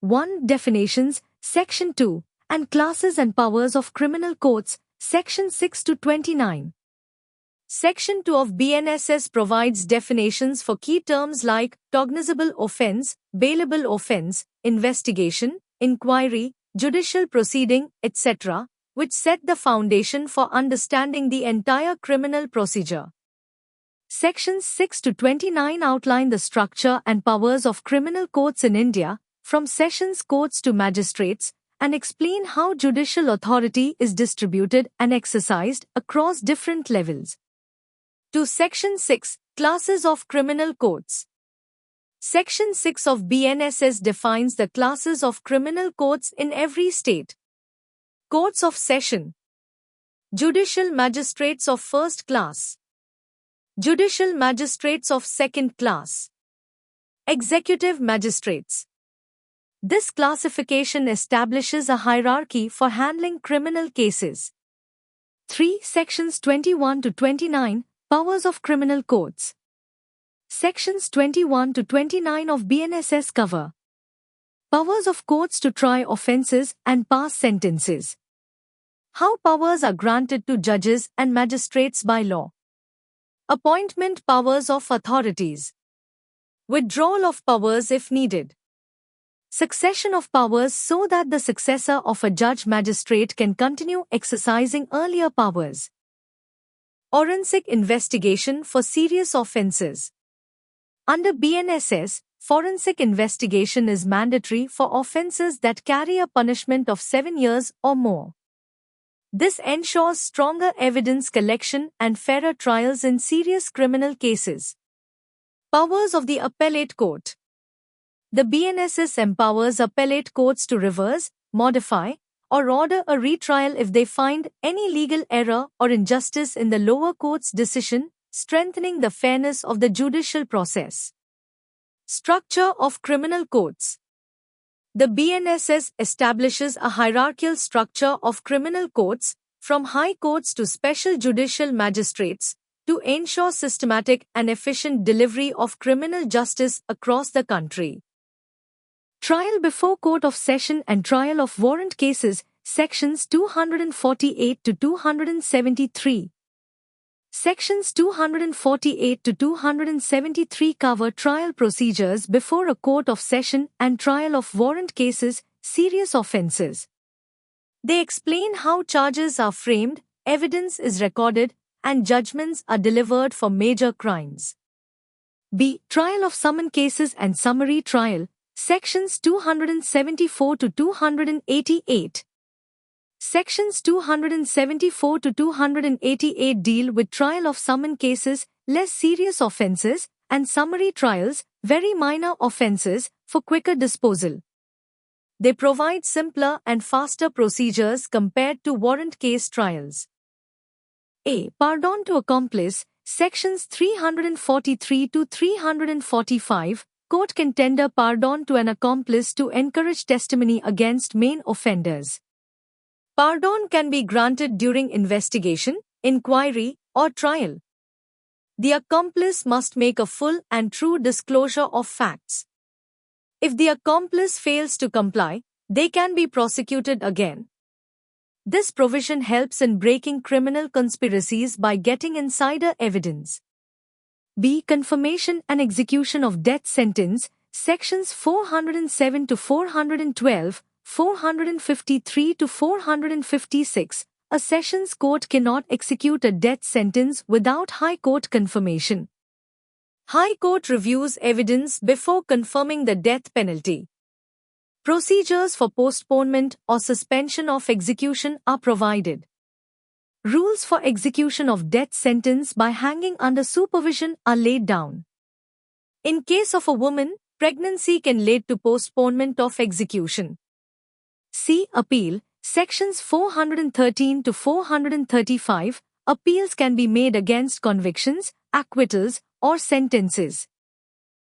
1. Definitions, Section 2, and Classes and Powers of Criminal Courts, Section 6 to 29. Section 2 of BNSS provides definitions for key terms like cognizable offense, bailable offense, investigation, inquiry, judicial proceeding, etc., which set the foundation for understanding the entire criminal procedure. Sections 6 to 29 outline the structure and powers of criminal courts in India, from sessions courts to magistrates, and explain how judicial authority is distributed and exercised across different levels. To Section 6, Classes of Criminal Courts. Section 6 of BNSS defines the classes of criminal courts in every state. Courts of Session. Judicial Magistrates of First Class. Judicial Magistrates of Second Class. Executive Magistrates. This classification establishes a hierarchy for handling criminal cases. 3. Sections 21 to 29. Powers of Criminal Courts. Sections 21 to 29 of BNSS cover powers of courts to try offences and pass sentences. How powers are granted to judges and magistrates by law. Appointment powers of authorities. Withdrawal of powers if needed. Succession of powers so that the successor of a judge-magistrate can continue exercising earlier powers. Forensic investigation for serious offences. Under BNSS, forensic investigation is mandatory for offences that carry a punishment of 7 years or more. This ensures stronger evidence collection and fairer trials in serious criminal cases. Powers of the Appellate Court. The BNSS empowers appellate courts to reverse, modify, or order a retrial if they find any legal error or injustice in the lower court's decision, strengthening the fairness of the judicial process. Structure of criminal courts. The BNSS establishes a hierarchical structure of criminal courts, from high courts to special judicial magistrates, to ensure systematic and efficient delivery of criminal justice across the country. Trial before Court of Session and Trial of Warrant Cases, Sections 248 to 273. Sections 248 to 273 cover trial procedures before a Court of Session and Trial of Warrant Cases, serious offences. They explain how charges are framed, evidence is recorded, and judgments are delivered for major crimes. B. Trial of Summon Cases and Summary Trial, Sections 274 to 288. Sections 274 to 288 deal with trial of summon cases, less serious offences, and summary trials, very minor offences, for quicker disposal. They provide simpler and faster procedures compared to warrant case trials. A. Pardon to accomplice, Sections 343 to 345. Court can tender pardon to an accomplice to encourage testimony against main offenders. Pardon can be granted during investigation, inquiry, or trial. The accomplice must make a full and true disclosure of facts. If the accomplice fails to comply, they can be prosecuted again. This provision helps in breaking criminal conspiracies by getting insider evidence. B. Confirmation and execution of death sentence, Sections 407 to 412, 453 to 456. A Sessions Court cannot execute a death sentence without High Court confirmation. High Court reviews evidence before confirming the death penalty. Procedures for postponement or suspension of execution are provided. Rules for execution of death sentence by hanging under supervision are laid down. In case of a woman, pregnancy can lead to postponement of execution. C. Appeal, Sections 413 to 435. Appeals can be made against convictions, acquittals, or sentences.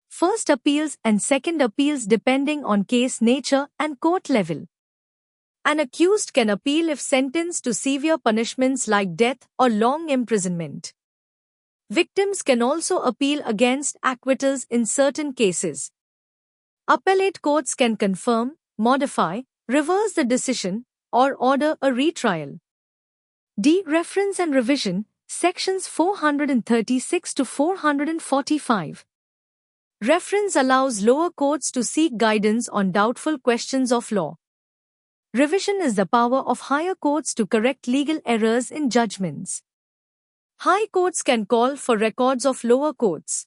First appeals and second appeals depending on case nature and court level. An accused can appeal if sentenced to severe punishments like death or long imprisonment. Victims can also appeal against acquittals in certain cases. Appellate courts can confirm, modify, reverse the decision, or order a retrial. D. Reference and revision, sections 436 to 445. Reference allows lower courts to seek guidance on doubtful questions of law. Revision is the power of higher courts to correct legal errors in judgments. High courts can call for records of lower courts.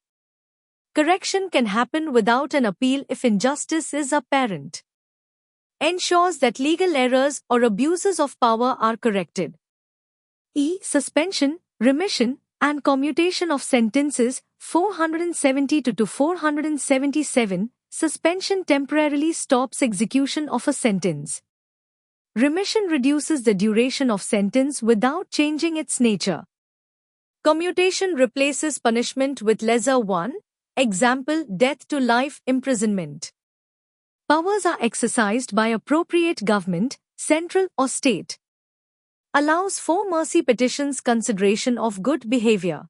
Correction can happen without an appeal if injustice is apparent. Ensures that legal errors or abuses of power are corrected. E. Suspension, remission, and commutation of sentences, 470 to 477, suspension temporarily stops execution of a sentence. Remission reduces the duration of sentence without changing its nature. Commutation replaces punishment with lesser one, example, death to life imprisonment. Powers are exercised by appropriate government, central or state. Allows for mercy petitions consideration of good behavior.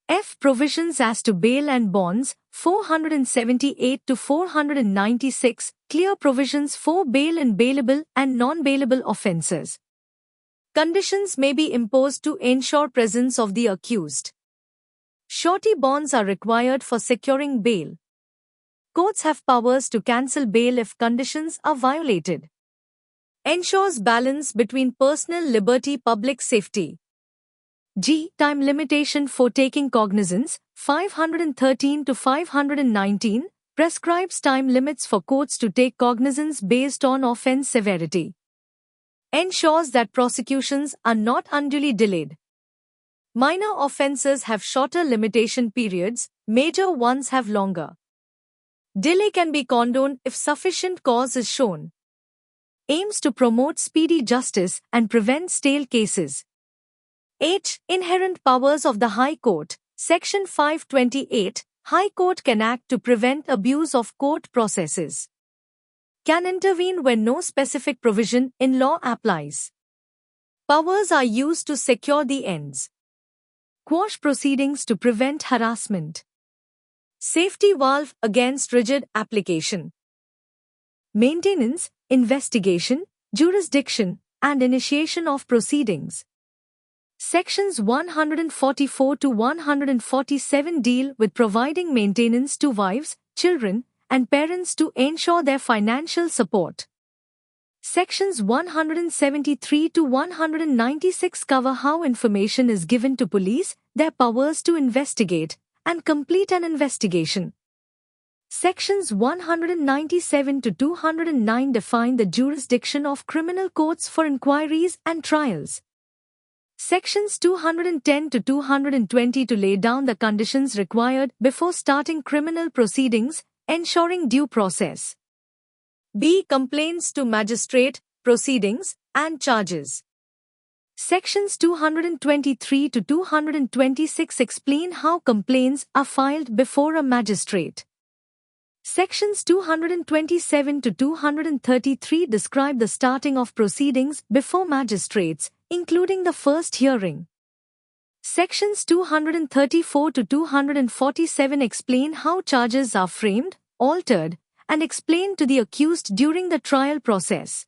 F. Provisions as to bail and bonds, 478 to 496, clear provisions for bail in bailable and non-bailable offences. Conditions may be imposed to ensure presence of the accused. Surety bonds are required for securing bail. Courts have powers to cancel bail if conditions are violated. Ensures balance between personal liberty, public safety. G. Time limitation for taking cognizance, 513 to 519, prescribes time limits for courts to take cognizance based on offense severity. Ensures that prosecutions are not unduly delayed. Minor offences have shorter limitation periods, major ones have longer. Delay can be condoned if sufficient cause is shown. Aims to promote speedy justice and prevent stale cases. H. Inherent powers of the High Court, Section 528, High Court can act to prevent abuse of court processes. Can intervene when no specific provision in law applies. Powers are used to secure the ends. Quash proceedings to prevent harassment. Safety valve against rigid application. Maintenance, investigation, jurisdiction, and initiation of proceedings. Sections 144 to 147 deal with providing maintenance to wives, children, and parents to ensure their financial support. Sections 173 to 196 cover how information is given to police, their powers to investigate, and complete an investigation. Sections 197 to 209 define the jurisdiction of criminal courts for inquiries and trials. Sections 210 to 220 to lay down the conditions required before starting criminal proceedings, ensuring due process. B. Complaints to magistrate, proceedings, and charges. Sections 223 to 226 explain how complaints are filed before a magistrate. Sections 227 to 233 describe the starting of proceedings before magistrates, including the first hearing. Sections 234 to 247 explain how charges are framed, altered, and explained to the accused during the trial process.